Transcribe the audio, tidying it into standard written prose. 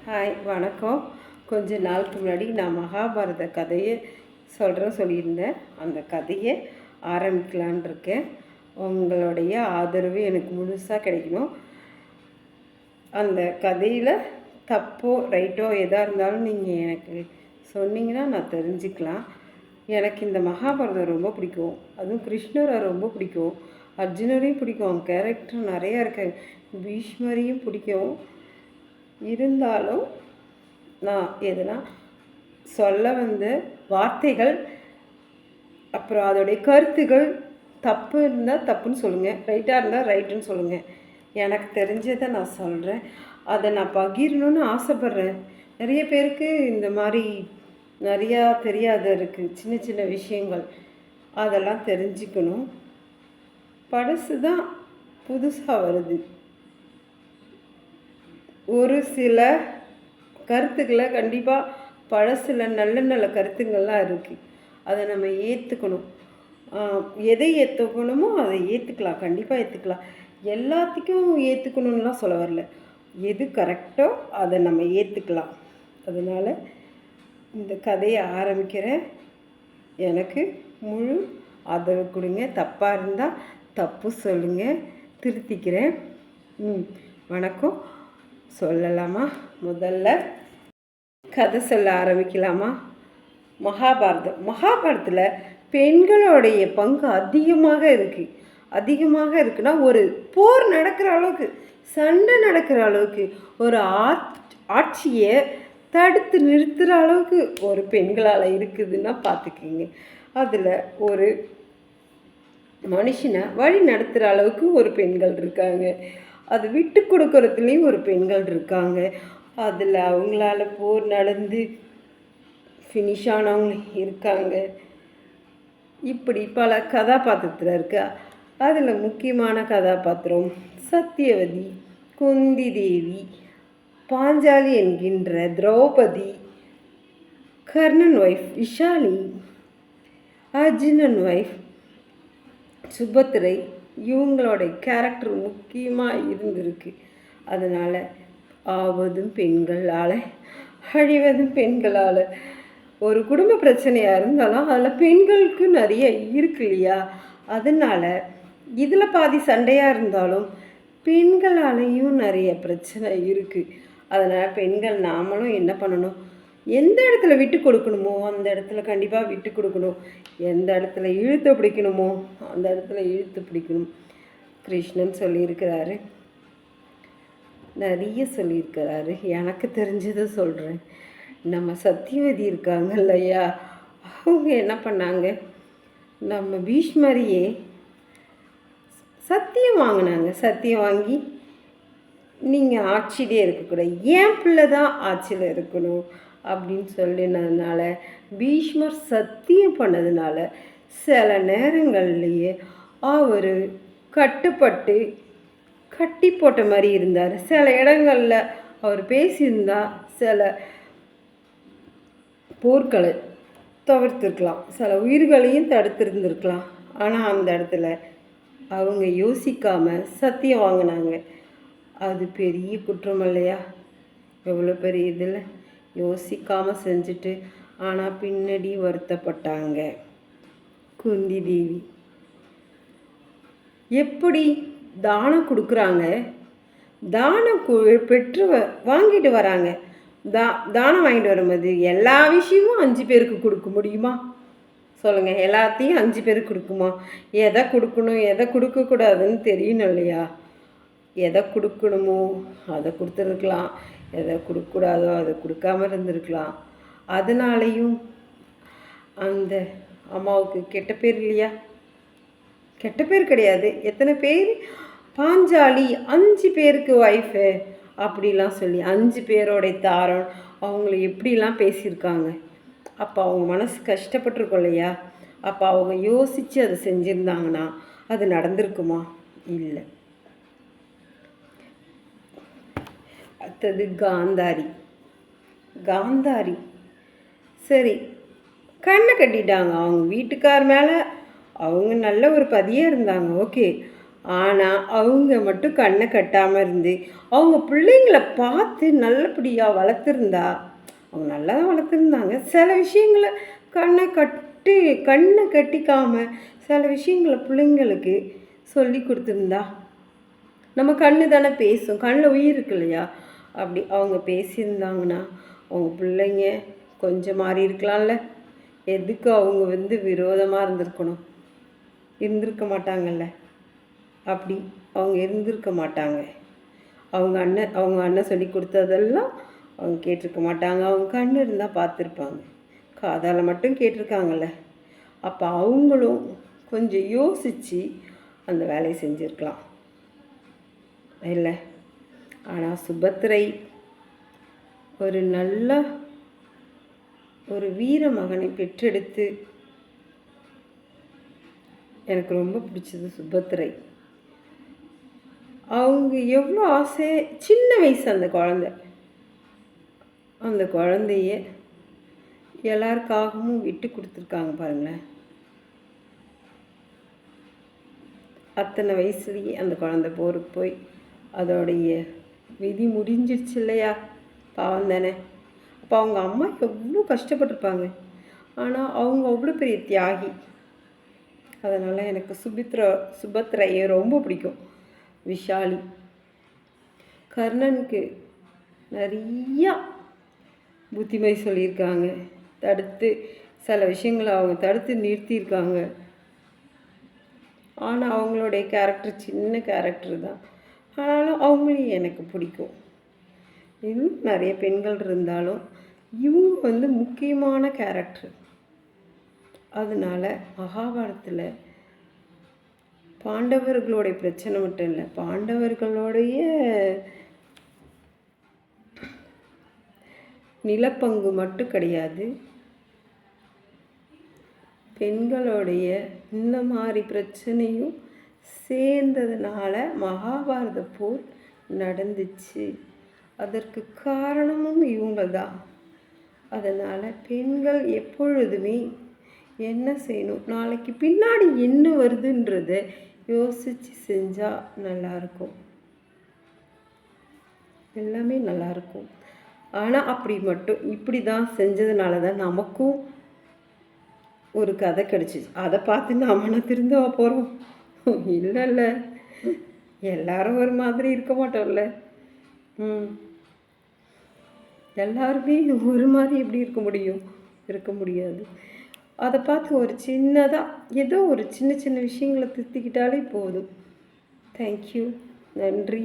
Hi வணக்கம். கொஞ்ச நாளுக்கு முன்னாடி நான் மகாபாரத கதையை சொல்லியிருந்தேன். அந்த கதையை ஆரம்பிக்கலான் இருக்கேன். உங்களுடைய ஆதரவு எனக்கு முழுசாக கிடைக்கணும். அந்த கதையில் தப்போ ரைட்டோ எதாக இருந்தாலும் நீங்கள் எனக்கு சொன்னீங்கன்னா நான் தெரிஞ்சுக்கலாம். எனக்கு இந்த மகாபாரதம் ரொம்ப பிடிக்கும். அதுவும் கிருஷ்ணரை ரொம்ப பிடிக்கும், அர்ஜுனரையும் பிடிக்கும். அவங்க கேரக்டர் நிறையா இருக்காங்க. பீஷ்மரையும் பிடிக்கும். இருந்தாலும் நான் எதுனா சொல்ல வந்த வார்த்தைகள் அப்புறம் அதோடைய கருத்துகள் தப்பு இருந்தால் தப்புன்னு சொல்லுங்கள், ரைட்டாக இருந்தால் ரைட்டுன்னு சொல்லுங்கள். எனக்கு தெரிஞ்சதை நான் சொல்கிறேன். அதை நான் பகிரணும்னு ஆசைப்பட்றேன். நிறைய பேருக்கு இந்த மாதிரி நிறையா தெரியாத இருக்குது, சின்ன சின்ன விஷயங்கள். அதெல்லாம் தெரிஞ்சுக்கணும். பழசு தான் புதுசாக வருது. ஒரு சில கருத்துக்களை கண்டிப்பாக பழசில் நல்ல நல்ல கருத்துங்கள்லாம் இருக்குது. அதை நம்ம ஏற்றுக்கணும். எதை ஏற்றுக்கணுமோ அதை ஏற்றுக்கலாம், கண்டிப்பாக ஏற்றுக்கலாம். எல்லாத்துக்கும் ஏற்றுக்கணும்லாம் சொல்ல வரல. எது கரெக்டோ அதை நம்ம ஏற்றுக்கலாம். அதனால் இந்த கதையை ஆரம்பிக்கிறேன். எனக்கு முழு ஆதரவு கொடுங்க. தப்பாக இருந்தால் தப்பு சொல்லுங்கள், திருத்திக்கிறேன். வணக்கம். சொல்லலாமா? முதல்ல கதை சொல்ல ஆரம்பிக்கலாமா? மகாபாரதத்தில் பெண்களுடைய பங்கு அதிகமாக இருக்குன்னா ஒரு போர் நடக்கிற அளவுக்கு, சண்டை நடக்கிற அளவுக்கு, ஒரு ஆட்சியை தடுத்து நிறுத்துகிற அளவுக்கு ஒரு பெண்களால் இருக்குதுன்னா பார்த்துக்கிங்க. அதில் ஒரு மனுஷனை வழி நடத்துகிற அளவுக்கு ஒரு பெண்கள் இருக்காங்க. அது விட்டு கொடுக்கறதுலேயும் ஒரு பெண்கள் இருக்காங்க. அதில் அவங்களால போர் நடந்து ஃபினிஷ் ஆனவங்க இருக்காங்க. இப்படி பல கதாபாத்திரத்தில் இருக்கா. அதில் முக்கியமான கதாபாத்திரம் சத்தியவதி, குந்தி தேவி, பாஞ்சாலி என்கின்ற திரௌபதி, கர்ணன் ஒய்ஃப் விஷாலி, அர்ஜுனன் ஒய்ஃப் சுபத்திரை. இவங்களோட கேரக்டர் முக்கியமாக இருந்திருக்கு. அதனால் ஆவதும் பெண்களால், அழிவதும் பெண்களால். ஒரு குடும்ப பிரச்சனையாக இருந்தாலும் அதில் பெண்களுக்கு நிறைய இருக்கு இல்லையா? அதனால் இதில் பாதி சண்டையாக இருந்தாலும் பெண்களாலேயும் நிறைய பிரச்சனை இருக்குது. அதனால் பெண்கள் நாமளும் என்ன பண்ணணும்? எந்த இடத்துல விட்டு கொடுக்கணுமோ அந்த இடத்துல கண்டிப்பாக விட்டு கொடுக்கணும். எந்த இடத்துல இழுத்து பிடிக்கணுமோ அந்த இடத்துல இழுத்து பிடிக்கணும். கிருஷ்ணன் சொல்லியிருக்கிறாரு, நிறைய சொல்லியிருக்கிறாரு. எனக்கு தெரிஞ்சதை சொல்கிறேன். நம்ம சத்தியவதி இருக்காங்க இல்லையா, அவங்க என்ன பண்ணாங்க? நம்ம பீஷ்மரியே சத்தியம் வாங்கினாங்க. சத்தியம் வாங்கி நீங்கள் ஆட்சியிலே இருக்கக்கூடாது, என் பிள்ளை தான் ஆட்சியில் இருக்கணும் அப்படின்னு சொல்லினதுனால, பீஷ்மர் சத்தியம் பண்ணதுனால சில நேரங்கள்லேயே அவர் கட்டுப்பட்டு கட்டி போட்ட மாதிரி இருந்தார். சில இடங்களில் அவர் பேசியிருந்தால் சில போர்க்களை தவிர்த்துருக்கலாம், சில உயிர்களையும் தடுத்திருந்துருக்கலாம். ஆனால் அந்த இடத்துல அவங்க யோசிக்காமல் சத்தியம் வாங்கினாங்க. அது பெரிய குற்றம் இல்லையா? எவ்வளோ பெரிய இதில் யோசிக்காமல் செஞ்சுட்டு ஆனால் பின்னாடி வருத்தப்பட்டாங்க. குந்தி தேவி எப்படி தானம் கொடுக்குறாங்க, தானம் பெற்று வாங்கிட்டு வராங்க. தானம் வாங்கிட்டு வரும்போது எல்லா விஷயமும் 5 பேருக்கு கொடுக்க முடியுமா? சொல்லுங்கள். எல்லாத்தையும் 5 பேருக்கு கொடுக்குமா? எதை கொடுக்கணும் எதை கொடுக்கக்கூடாதுன்னு தெரியணும் இல்லையா? எதை கொடுக்கணுமோ அதை கொடுத்துருக்கலாம், எதை கொடுக்கக்கூடாதோ அதை கொடுக்காம இருந்திருக்கலாம். அதனாலையும் அந்த அம்மாவுக்கு கெட்ட பேர் இல்லையா? கெட்ட பேர் கிடையாது. எத்தனை பேர் பாஞ்சாலி 5 பேருக்கு ஒய்ஃபு அப்படிலாம் சொல்லி 5 பேரோடைய தாரம் அவங்கள எப்படிலாம் பேசியிருக்காங்க. அப்போ அவங்க மனசு கஷ்டப்பட்டுருக்கோம் இல்லையா? அப்போ அவங்க யோசித்து அதை செஞ்சுருந்தாங்கன்னா அது நடந்திருக்குமா? இல்லை. அடுத்தது காந்தாரி சரி, கண்ணை கட்டிட்டாங்க. அவங்க வீட்டுக்கார் மேலே அவங்க நல்ல ஒரு பதியாக இருந்தாங்க, ஓகே. ஆனால் அவங்க மட்டும் கண்ணை கட்டாமல் இருந்து அவங்க பிள்ளைங்கள பார்த்து நல்லபடியாக வளர்த்துருந்தா, அவங்க நல்லா தான் வளர்த்துருந்தாங்க. சில விஷயங்களை கண்ணை கட்டிக்காமல் சில விஷயங்களை பிள்ளைங்களுக்கு சொல்லி கொடுத்துருந்தா, நம்ம கண்ணு தானே பேசும், கண்ணில் உயிர் இருக்கு இல்லையா? அப்படி அவங்க பேசியிருந்தாங்கன்னா அவங்க பிள்ளைங்க கொஞ்சம் மாறி இருக்கலாம்ல. எதுக்கு அவங்க விரோதமாக இருந்திருக்க மாட்டாங்கல்ல. அப்படி அவங்க இருந்திருக்க மாட்டாங்க. அவங்க அண்ணன் சொல்லி கொடுத்ததெல்லாம் அவங்க கேட்டிருக்க மாட்டாங்க. அவங்க கண் இருந்தால் பார்த்துருப்பாங்க. காதால் மட்டும் கேட்டிருக்காங்கல்ல. அப்போ அவங்களும் கொஞ்சம் யோசித்து அந்த வேலையை செஞ்சுருக்கலாம் இல்லை. ஆனால் சுபத்திரை ஒரு நல்ல ஒரு வீர மகனை பெற்றெடுத்து எனக்கு ரொம்ப பிடிச்சது சுபத்திரை. அவங்க எவ்வளோ ஆசை, சின்ன வயசு அந்த குழந்தைய எல்லாருக்காகவும் விட்டு கொடுத்துருக்காங்க பாருங்களேன். அத்தனை வயசுலேயே அந்த குழந்தை போருக்கு போய் அதோடைய விதி முடிஞ்சிருச்சு இல்லையா? பாவம் தானே. அப்போ அவங்க அம்மா எவ்வளோ கஷ்டப்பட்டிருப்பாங்க. ஆனால் அவங்க அவ்வளோ பெரிய தியாகி. அதனால் எனக்கு சுபத்திரையை ரொம்ப பிடிக்கும். விஷாலி, கர்ணனுக்கு நிறையா புத்திமதி சொல்லியிருக்காங்க. சில விஷயங்களை அவங்க தடுத்து நிறுத்தியிருக்காங்க. ஆனால் அவங்களுடைய கேரக்டர் சின்ன கேரக்டர் தான். ஆனாலும் அவங்களையும் எனக்கு பிடிக்கும். இன்னும் நிறைய பெண்கள் இருந்தாலும் இவங்க முக்கியமான கேரக்டர். அதனால மகாபாரதத்தில் பாண்டவர்களுடைய பிரச்சனை மட்டும் இல்லை, பாண்டவர்களுடைய நிலப்பங்கு மட்டும் கிடையாது, பெண்களுடைய இந்த மாதிரி பிரச்சனையும் சேர்ந்ததுனால மகாபாரத போர் நடந்துச்சு. அதற்கு காரணமும் இவங்க தான். அதனால் பெண்கள் எப்பொழுதுமே என்ன செய்யணும், நாளைக்கு பின்னாடி என்ன வருதுன்றத யோசித்து செஞ்சால் நல்லாயிருக்கும், எல்லாமே நல்லாயிருக்கும். ஆனால் இப்படி தான் செஞ்சதுனால தான் நமக்கும் ஒரு கதை கிடச்சிச்சு. அதை பார்த்து நாம திருந்தவா போகிறோம்? இல்லை, எல்லாரும் ஒரு மாதிரி இருக்க மாட்டோம்ல. எல்லாருமே ஒரு மாதிரி எப்படி இருக்க முடியாது. அதை பார்த்து ஒரு சின்னதாக ஏதோ ஒரு சின்ன விஷயங்களை திருத்திக்கிட்டாலே போதும். தேங்க்யூ, நன்றி.